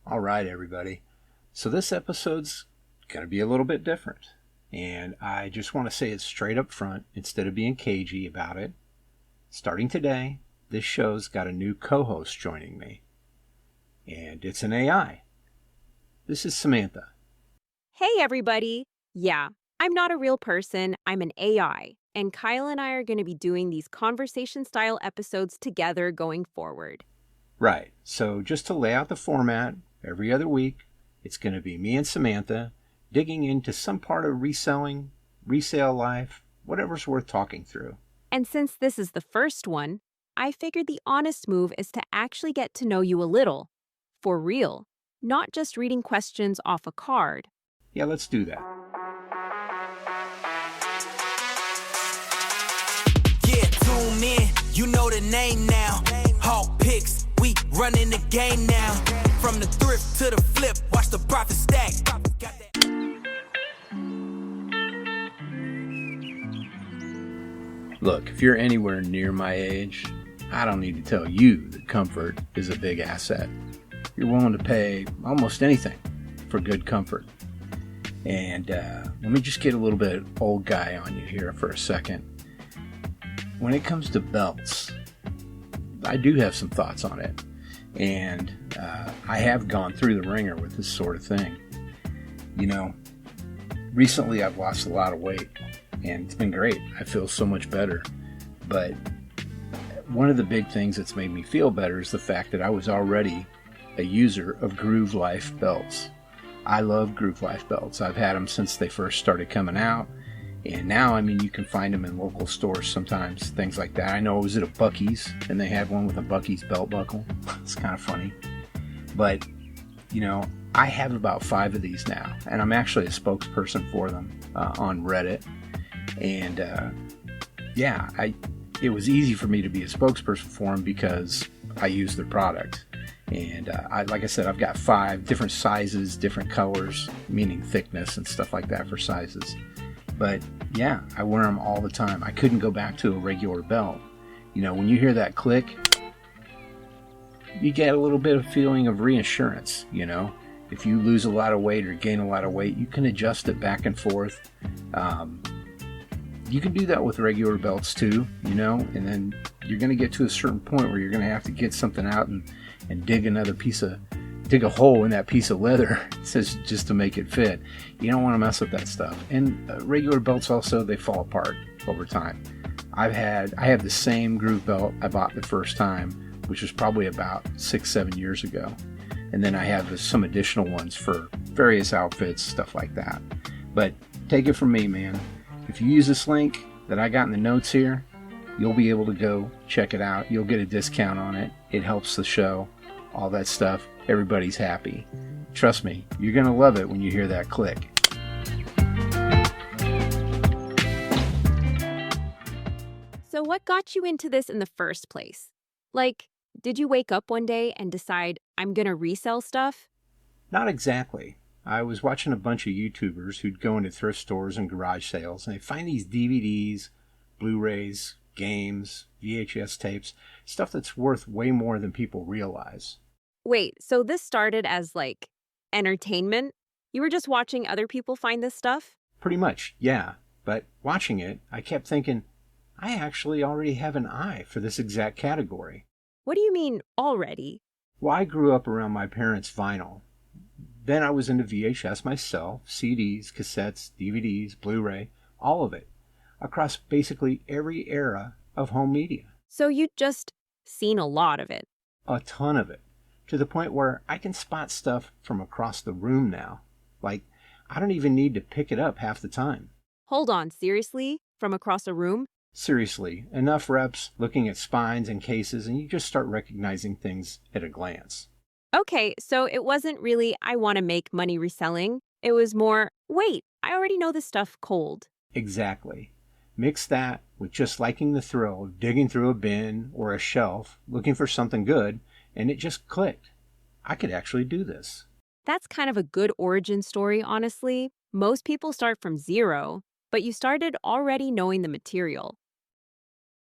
All right, everybody. So this episode's going to be a little bit different. And I just want to say it straight up front instead of being cagey about it. Starting today, this show's got a new co-host joining me. And it's an AI. This is Samantha. Hey, everybody. Yeah, I'm not a real person. I'm an AI. And Kyle and I are going to be doing these conversation-style episodes together going forward. Right. So just to lay out the format, every other week, it's going to be me and Samantha digging into some part of reselling, resale life, whatever's worth talking through. And since this is the first one, I figured the honest move is to actually get to know you a little. For real. Not just reading questions off a card. Yeah, let's do that. Yeah, tune in, you know the name now. Hawk picks, we running the game now. From the thrift to the flip, watch the profit stack. Look, if you're anywhere near my age, I don't need to tell you that comfort is a big asset. You're willing to pay almost anything for good comfort. And let me just get a little bit old guy on you here for a second. When it comes to belts, I do have some thoughts on it. And I have gone through the ringer with this sort of thing. You know, recently I've lost a lot of weight. And it's been great. I feel so much better. But one of the big things that's made me feel better is the fact that I was already a user of Groove Life belts. I love Groove Life belts. I've had them since they first started coming out. And now, you can find them in local stores sometimes, things like that. I know I was at a Buc-ee's, and they had one with a Buc-ee's belt buckle. It's kind of funny. But, I have about 5 of these now. And I'm actually a spokesperson for them on Reddit. And it was easy for me to be a spokesperson for them because I use their product. And like I said, I've got 5 different sizes, different colors, meaning thickness and stuff like that for sizes. But yeah, I wear them all the time. I couldn't go back to a regular belt. When you hear that click, you get a little bit of feeling of reassurance. If you lose a lot of weight or gain a lot of weight, you can adjust it back and forth. You can do that with regular belts too, and then you're going to get to a certain point where you're going to have to get something out and dig a hole in that piece of leather just to make it fit. You don't want to mess with that stuff. And regular belts also, they fall apart over time. I have the same Groove belt I bought the first time, which was probably about 6-7 years ago. And then I have some additional ones for various outfits, stuff like that. But take it from me, man. If you use this link that I got in the notes here, you'll be able to go check it out. You'll get a discount on it. It helps the show, all that stuff. Everybody's happy. Trust me, you're going to love it when you hear that click. So what got you into this in the first place? Like, did you wake up one day and decide, I'm going to resell stuff? Not exactly. I was watching a bunch of YouTubers who'd go into thrift stores and garage sales, and they find these DVDs, Blu-rays, games, VHS tapes, stuff that's worth way more than people realize. Wait, so this started as, entertainment? You were just watching other people find this stuff? Pretty much, yeah. But watching it, I kept thinking, I actually already have an eye for this exact category. What do you mean, already? Well, I grew up around my parents' vinyl. Then I was into VHS myself, CDs, cassettes, DVDs, Blu-ray, all of it, across basically every era of home media. So you'd just seen a lot of it. A ton of it, to the point where I can spot stuff from across the room now. Like, I don't even need to pick it up half the time. Hold on, seriously? From across a room? Seriously, enough reps looking at spines and cases and you just start recognizing things at a glance. Okay, so it wasn't really, I want to make money reselling. It was more, wait, I already know this stuff cold. Exactly. Mix that with just liking the thrill of digging through a bin or a shelf looking for something good, and it just clicked. I could actually do this. That's kind of a good origin story, honestly. Most people start from zero, but you started already knowing the material.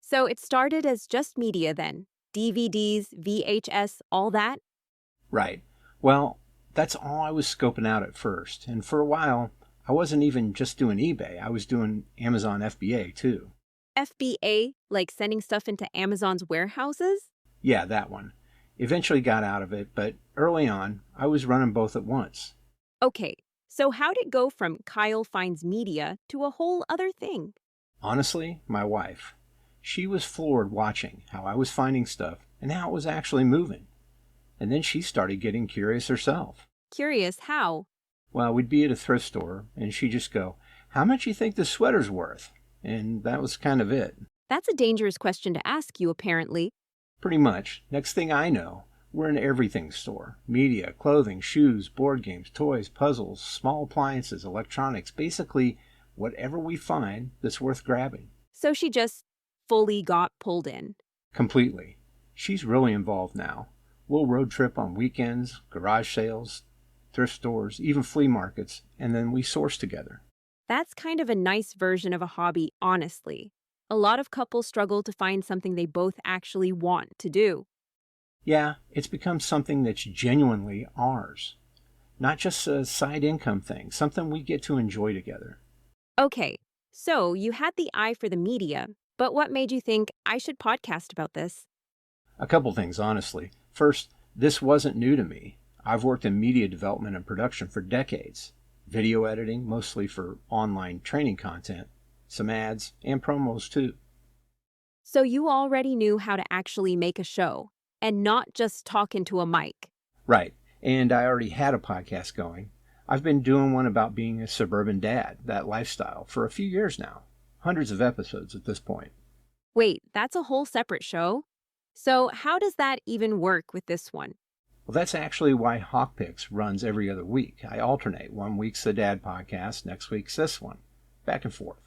So it started as just media then? DVDs, VHS, all that? Right. Well, That's all I was scoping out at first, and for a while, I wasn't even just doing eBay, I was doing Amazon FBA too. FBA, like sending stuff into Amazon's warehouses? Yeah, that one. Eventually got out of it, but early on, I was running both at once. Okay, so how'd it go from Kyle finds media to a whole other thing? Honestly, my wife. She was floored watching how I was finding stuff and how it was actually moving. And then she started getting curious herself. Curious how? Well, we'd be at a thrift store, and she'd just go, "How much you think this sweater's worth?" And that was kind of it. That's a dangerous question to ask you, apparently. Pretty much. Next thing I know, we're in an everything store. Media, clothing, shoes, board games, toys, puzzles, small appliances, electronics, basically whatever we find that's worth grabbing. So she just fully got pulled in. Completely. She's really involved now. We'll road trip on weekends, garage sales, thrift stores, even flea markets, and then we source together. That's kind of a nice version of a hobby, honestly. A lot of couples struggle to find something they both actually want to do. Yeah, it's become something that's genuinely ours. Not just a side income thing, something we get to enjoy together. Okay, so you had the eye for the media, but what made you think I should podcast about this? A couple things, honestly. First, this wasn't new to me. I've worked in media development and production for decades. Video editing, mostly for online training content, some ads, and promos too. So you already knew how to actually make a show, and not just talk into a mic. Right, and I already had a podcast going. I've been doing one about being a suburban dad, that lifestyle, for a few years now. Hundreds of episodes at this point. Wait, that's a whole separate show? So how does that even work with this one? Well, that's actually why Hawkpicks runs every other week. I alternate. One week's the dad podcast, next week's this one. Back and forth.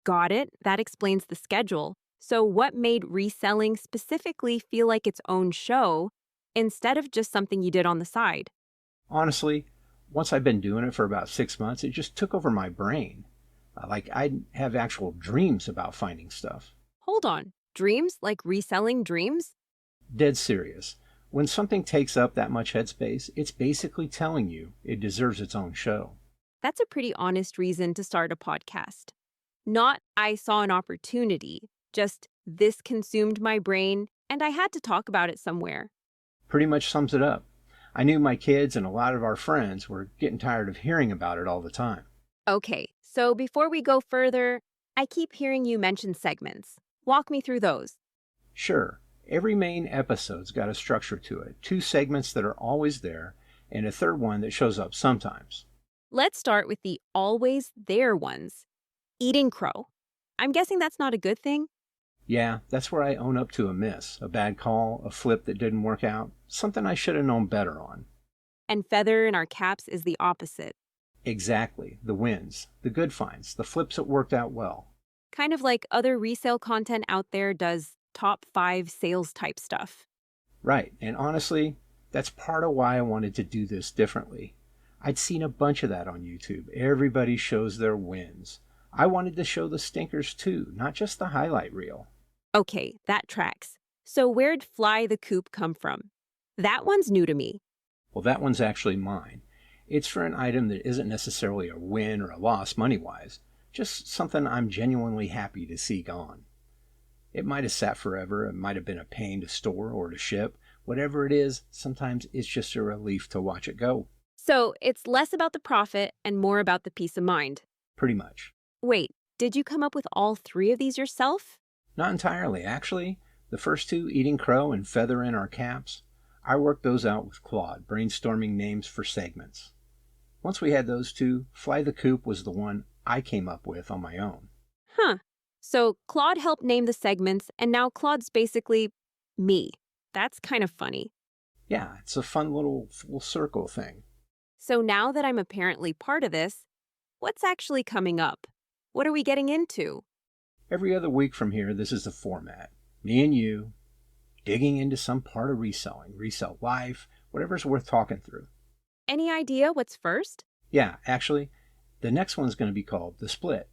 Got it. That explains the schedule. So what made reselling specifically feel like its own show instead of just something you did on the side? Honestly, once I'd been doing it for about 6 months, it just took over my brain. Like I'd have actual dreams about finding stuff. Hold on. Dreams? Like reselling dreams? Dead serious. When something takes up that much headspace, it's basically telling you it deserves its own show. That's a pretty honest reason to start a podcast. Not, I saw an opportunity, just this consumed my brain and I had to talk about it somewhere. Pretty much sums it up. I knew my kids and a lot of our friends were getting tired of hearing about it all the time. Okay, so before we go further, I keep hearing you mention segments. Walk me through those. Sure, every main episode's got a structure to it. 2 segments that are always there, and a third one that shows up sometimes. Let's start with the always there ones. Eating crow. I'm guessing that's not a good thing? Yeah, that's where I own up to a miss, a bad call, a flip that didn't work out, something I should have known better on. And feather in our caps is the opposite. Exactly, the wins, the good finds, the flips that worked out well. Kind of like other resale content out there does top 5 sales type stuff. Right, and honestly, that's part of why I wanted to do this differently. I'd seen a bunch of that on YouTube. Everybody shows their wins. I wanted to show the stinkers too, not just the highlight reel. Okay, that tracks. So where'd Fly the Coop come from? That one's new to me. Well, that one's actually mine. It's for an item that isn't necessarily a win or a loss money-wise, just something I'm genuinely happy to see gone. It might have sat forever, it might have been a pain to store or to ship. Whatever it is, sometimes it's just a relief to watch it go. So it's less about the profit and more about the peace of mind. Pretty much. Wait, did you come up with all 3 of these yourself? Not entirely, actually. The first 2, Eating Crow and Feather in Our Caps, I worked those out with Claude, brainstorming names for segments. Once we had those 2, Fly the Coop was the one I came up with on my own. Huh. So Claude helped name the segments, and now Claude's basically me. That's kind of funny. Yeah, it's a fun little full circle thing. So now that I'm apparently part of this, what's actually coming up? What are we getting into? Every other week from here, this is the format. Me and you, digging into some part of reselling, resell life, whatever's worth talking through. Any idea what's first? Yeah, actually, the next one's going to be called The Split.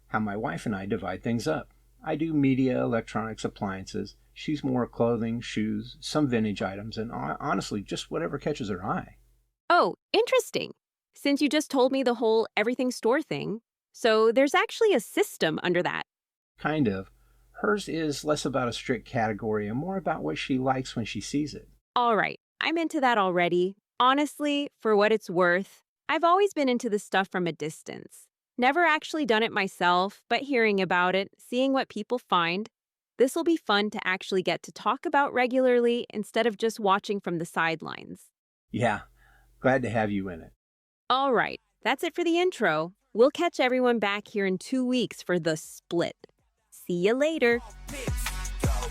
How my wife and I divide things up. I do media, electronics, appliances. She's more clothing, shoes, some vintage items, and honestly, just whatever catches her eye. Oh, interesting. Since you just told me the whole everything store thing, so there's actually a system under that. Kind of. Hers is less about a strict category and more about what she likes when she sees it. All right, I'm into that already. Honestly, for what it's worth, I've always been into this stuff from a distance. Never actually done it myself, but hearing about it, seeing what people find, this will be fun to actually get to talk about regularly instead of just watching from the sidelines. Yeah, glad to have you in it. All right, that's it for the intro. We'll catch everyone back here in 2 weeks for the split. See you later.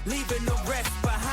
Leaving the rest behind.